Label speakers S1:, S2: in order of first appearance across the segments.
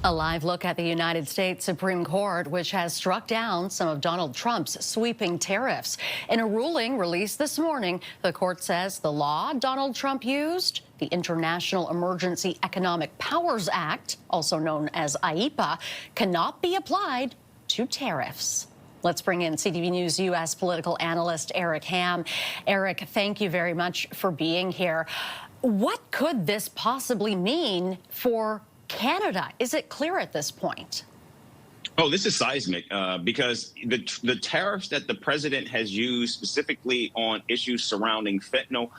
S1: A live look at the United States Supreme Court, which has struck down some of Donald Trump's sweeping tariffs. In a ruling released this morning, the court says the law Donald Trump used, the International Emergency Economic Powers Act, also known as IEPA, cannot be applied to tariffs. Let's bring in CTV News U.S. political analyst Eric Ham. Eric, thank you very much for being here. What could this possibly mean for Canada? Is it clear at this point?
S2: Oh, this is seismic because the tariffs that the president has used specifically on issues surrounding fentanyl,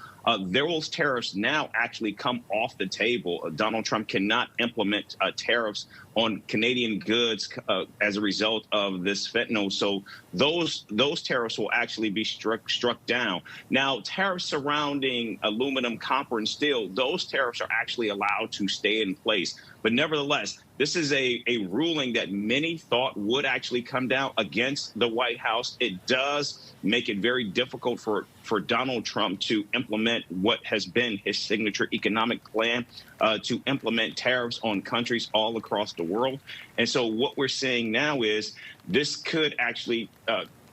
S2: those tariffs now actually come off the table. Donald Trump cannot implement tariffs on Canadian goods as a result of this fentanyl. So those tariffs will actually be struck down. Now, tariffs surrounding aluminum, copper, and steel, those tariffs are actually allowed to stay in place. But nevertheless, this is a ruling that many thought would actually come down against the White House. It does make it very difficult for Donald Trump to implement what has been his signature economic plan, to implement tariffs on countries all across the world. And so what we're seeing now is this could actually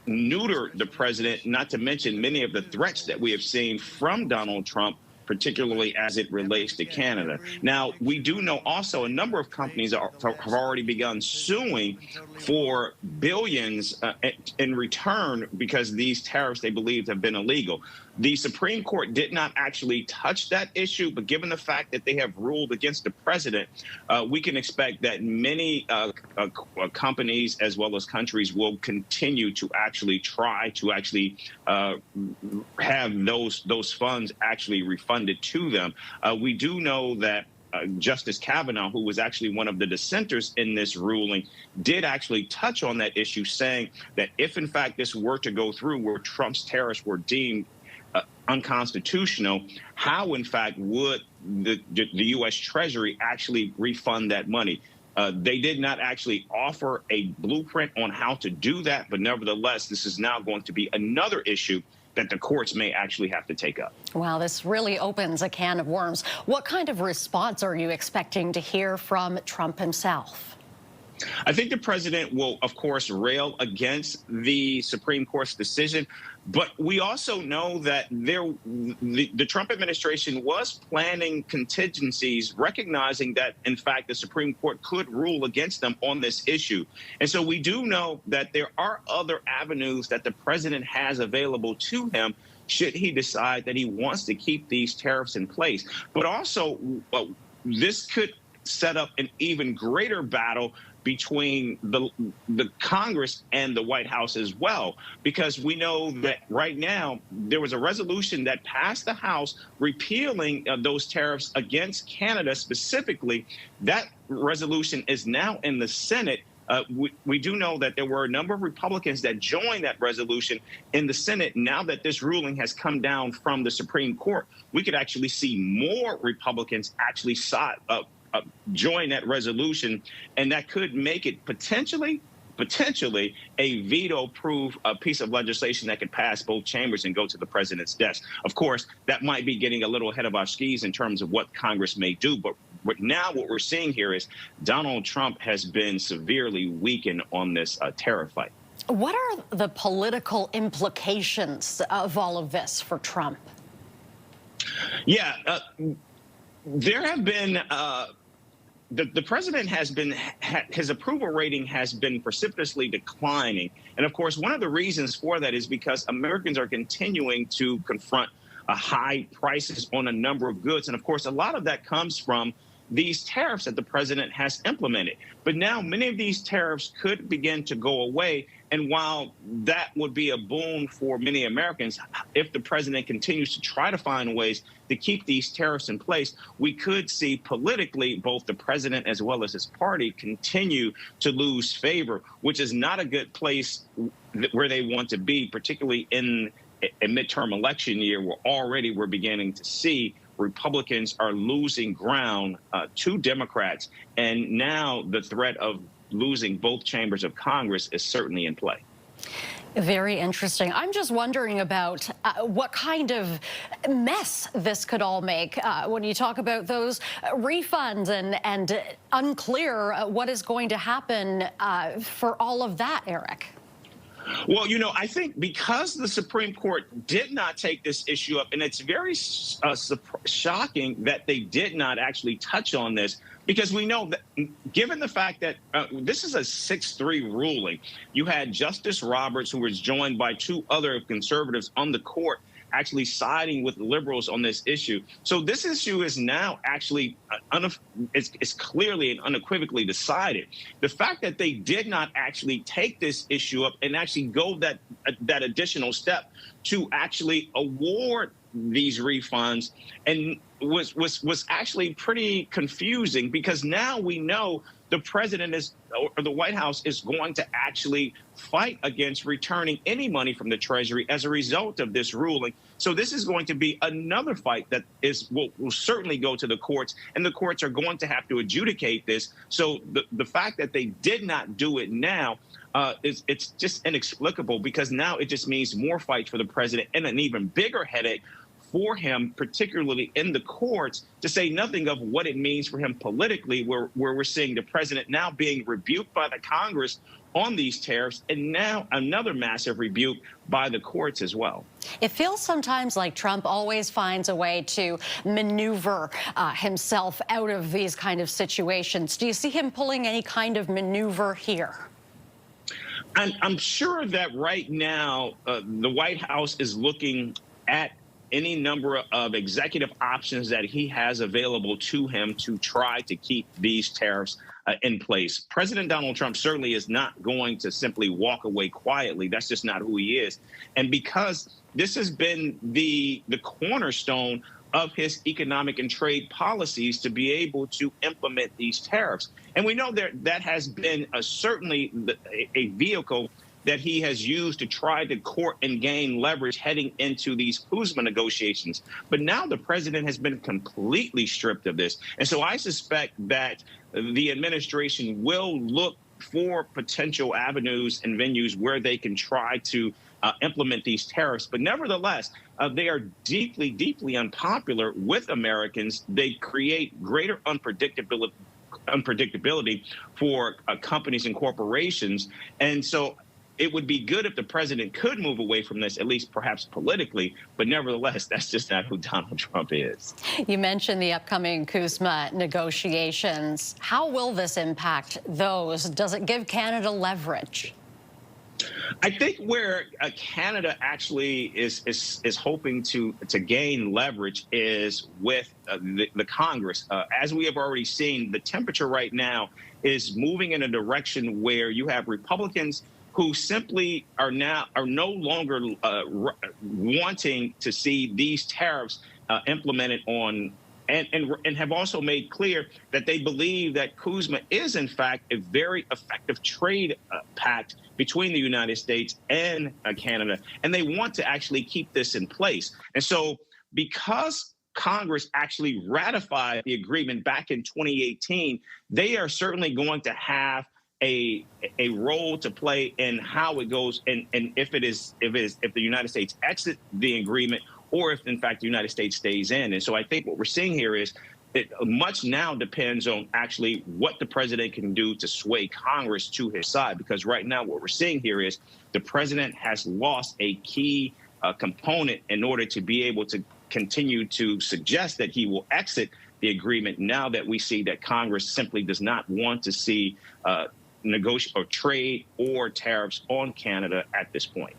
S2: neuter the president, not to mention many of the threats that we have seen from Donald Trump, particularly as it relates to Canada. Now, we do know also a number of companies have already begun suing for billions in return because these tariffs they believe have been illegal. The Supreme Court did not actually touch that issue, but given the fact that they have ruled against the president, we can expect that many companies as well as countries will continue to actually try to actually have those funds actually refunded to them. We do know that Justice Kavanaugh, who was actually one of the dissenters in this ruling, did actually touch on that issue, saying that if, in fact, this were to go through where Trump's tariffs were deemed unconstitutional, how, in fact, would the U.S. Treasury actually refund that money? They did not actually offer a blueprint on how to do that, but nevertheless, this is now going to be another issue that the courts may actually have to take up.
S1: Wow, this really opens a can of worms. What kind of response are you expecting to hear from Trump himself?
S2: I think the president will, of course, rail against the Supreme Court's decision. But we also know that the Trump administration was planning contingencies, recognizing that, in fact, the Supreme Court could rule against them on this issue. And so we do know that there are other avenues that the president has available to him should he decide that he wants to keep these tariffs in place. But also, this could set up an even greater battle between the Congress and the White House as well, because we know that right now there was a resolution that passed the House repealing those tariffs against Canada specifically. That resolution is now in the Senate. We do know that there were a number of Republicans that joined that resolution in the Senate. Now that this ruling has come down from the Supreme Court, we could actually see more Republicans actually join that resolution, and that could make it potentially a veto-proof piece of legislation that could pass both chambers and go to the president's desk. Of course, that might be getting a little ahead of our skis in terms of what Congress may do, but now what we're seeing here is Donald Trump has been severely weakened on this tariff fight.
S1: What are the political implications of all of this for Trump?
S2: Yeah, there have been the president has been, his approval rating has been precipitously declining. And of course, one of the reasons for that is because Americans are continuing to confront high prices on a number of goods. And of course, a lot of that comes from these tariffs that the president has implemented. But now many of these tariffs could begin to go away. And while that would be a boon for many Americans, if the president continues to try to find ways to keep these tariffs in place, we could see politically both the president as well as his party continue to lose favor, which is not a good place where they want to be, particularly in a midterm election year where already we're beginning to see Republicans are losing ground to Democrats. And now the threat of losing both chambers of Congress is certainly in play.
S1: Very interesting. I'm just wondering about what kind of mess this could all make when you talk about those refunds and unclear what is going to happen for all of that, Eric.
S2: Well, I think because the Supreme Court did not take this issue up, and it's very shocking that they did not actually touch on this, because we know that given the fact that this is a 6-3 ruling, you had Justice Roberts, who was joined by 2 other conservatives on the court, actually siding with liberals on this issue. So this issue is now actually it's clearly and unequivocally decided. The fact that they did not actually take this issue up and actually go that additional step to actually award these refunds and was actually pretty confusing, because now we know the president or the White House is going to actually fight against returning any money from the Treasury as a result of this ruling. So this is going to be another fight that will certainly go to the courts, and the courts are going to have to adjudicate this. So the fact that they did not do it now, it's just inexplicable, because now it just means more fight for the president and an even bigger headache for him, particularly in the courts, to say nothing of what it means for him politically, where we're seeing the president now being rebuked by the Congress on these tariffs, and now another massive rebuke by the courts as well.
S1: It feels sometimes like Trump always finds a way to maneuver himself out of these kind of situations. Do you see him pulling any kind of maneuver here?
S2: I'm sure that right now the White House is looking at any number of executive options that he has available to him to try to keep these tariffs in place. President Donald Trump certainly is not going to simply walk away quietly. That's just not who he is. And because this has been the cornerstone of his economic and trade policies to be able to implement these tariffs. And we know that has been certainly a vehicle that he has used to try to court and gain leverage heading into these USMCA negotiations. But now the president has been completely stripped of this. And so I suspect that the administration will look for potential avenues and venues where they can try to implement these tariffs. But nevertheless, they are deeply, deeply unpopular with Americans. They create greater unpredictability for companies and corporations. And so it would be good if the president could move away from this, at least perhaps politically, but nevertheless, that's just not who Donald Trump is.
S1: You mentioned the upcoming USMCA negotiations. How will this impact those? Does it give Canada leverage?
S2: I think where Canada actually is hoping to gain leverage is with the Congress. As we have already seen, the temperature right now is moving in a direction where you have Republicans who simply are no longer wanting to see these tariffs implemented on, and have also made clear that they believe that USMCA is in fact a very effective trade pact between the United States and Canada, and they want to actually keep this in place. And so because Congress actually ratified the agreement back in 2018, they are certainly going to have a role to play in how it goes, and if the United States exit the agreement, or if in fact the United States stays in. And so I think what we're seeing here is that much now depends on actually what the president can do to sway Congress to his side, because right now what we're seeing here is the president has lost a key component in order to be able to continue to suggest that he will exit the agreement, now that we see that Congress simply does not want to see negotiate or trade or tariffs on Canada at this point.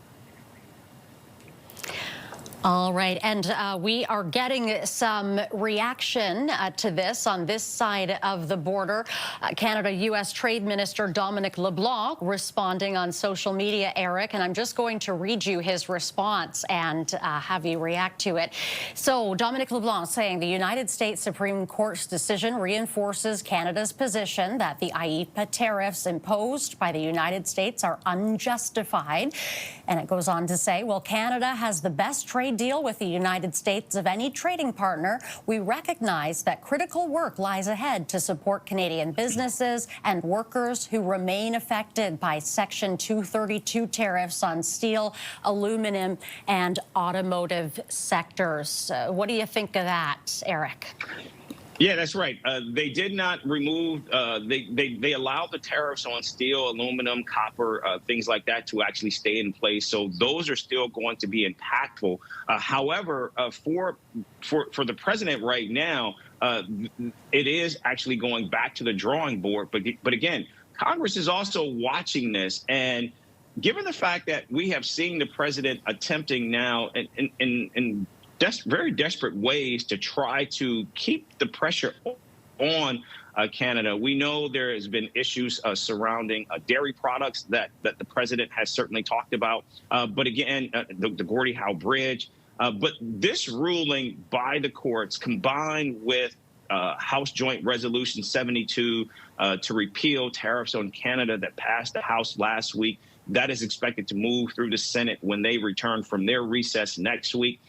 S1: All right, and we are getting some reaction to this on this side of the border. Canada-U.S. Trade Minister Dominic LeBlanc responding on social media, Eric, and I'm just going to read you his response and have you react to it. So Dominic LeBlanc saying the United States Supreme Court's decision reinforces Canada's position that the IEEPA tariffs imposed by the United States are unjustified. And it goes on to say, well, Canada has the best trade trade deal with the United States of any trading partner, we recognize that critical work lies ahead to support Canadian businesses and workers who remain affected by Section 232 tariffs on steel, aluminum, and automotive sectors. What do you think of that, Eric?
S2: Yeah, that's right. They did not remove, they allowed the tariffs on steel, aluminum, copper, things like that to actually stay in place. So those are still going to be impactful. However, for the president right now, it is actually going back to the drawing board. But again, Congress is also watching this. And given the fact that we have seen the president attempting now in very desperate ways to try to keep the pressure on Canada. We know there has been issues surrounding dairy products that the president has certainly talked about. But again, the Gordie Howe Bridge. But this ruling by the courts, combined with House Joint Resolution 72 to repeal tariffs on Canada that passed the House last week, that is expected to move through the Senate when they return from their recess next week.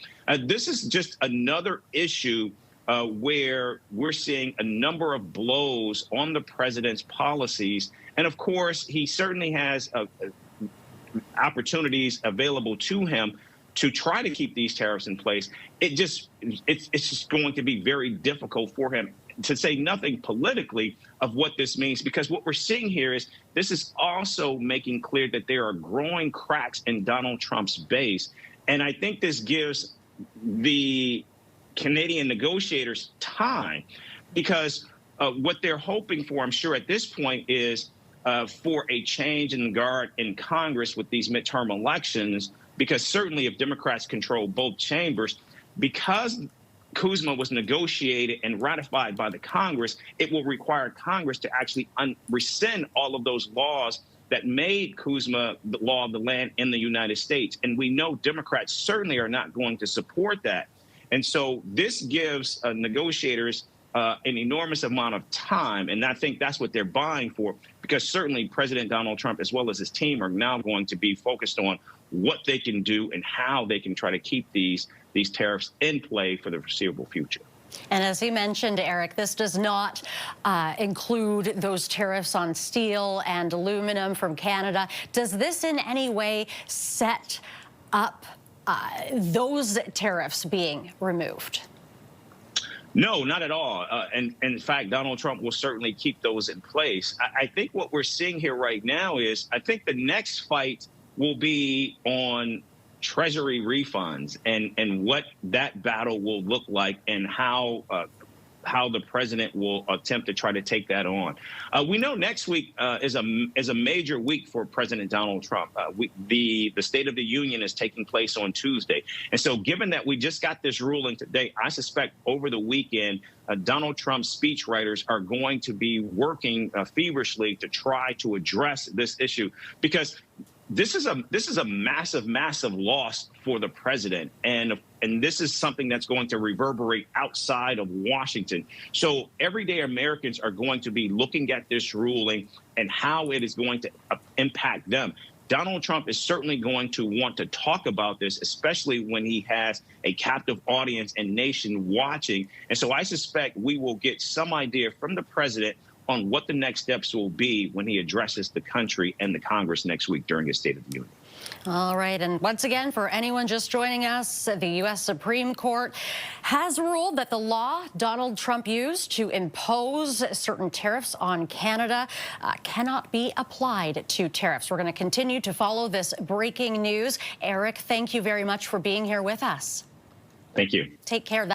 S2: This is just another issue where we're seeing a number of blows on the president's policies. And of course, he certainly has opportunities available to him to try to keep these tariffs in place. It's just going to be very difficult for him, to say nothing politically of what this means, because what we're seeing here is this is also making clear that there are growing cracks in Donald Trump's base. And I think this gives the Canadian negotiators time, because what they're hoping for, I'm sure at this point, is for a change in the guard in Congress with these midterm elections, because certainly if Democrats control both chambers, because CUSMA was negotiated and ratified by the Congress, it will require Congress to actually rescind all of those laws that made CUSMA the law of the land in the United States. And we know Democrats certainly are not going to support that. And so this gives negotiators an enormous amount of time. And I think that's what they're buying for, because certainly President Donald Trump, as well as his team, are now going to be focused on what they can do and how they can try to keep these tariffs in play for the foreseeable future.
S1: And as he mentioned, Eric, this does not include those tariffs on steel and aluminum from Canada. Does this in any way set up those tariffs being removed?
S2: No, not at all. And in fact, Donald Trump will certainly keep those in place. I think what we're seeing here right now is, I think the next fight will be on Treasury refunds and what that battle will look like, and how the president will attempt to try to take that on. We know next week is a major week for President Donald Trump. The State of the Union is taking place on Tuesday. And so given that we just got this ruling today, I suspect over the weekend, Donald Trump's speechwriters are going to be working feverishly to try to address this issue, because this is a massive, massive loss for the president, and this is something that's going to reverberate outside of Washington. So everyday Americans are going to be looking at this ruling and how it is going to impact them. Donald Trump is certainly going to want to talk about this, especially when he has a captive audience and nation watching. And so I suspect we will get some idea from the president on what the next steps will be when he addresses the country and the Congress next week during his State of the Union.
S1: All right. And once again, for anyone just joining us, the U.S. Supreme Court has ruled that the law Donald Trump used to impose certain tariffs on Canada cannot be applied to tariffs. We're going to continue to follow this breaking news. Eric, thank you very much for being here with us.
S2: Thank you.
S1: Take care.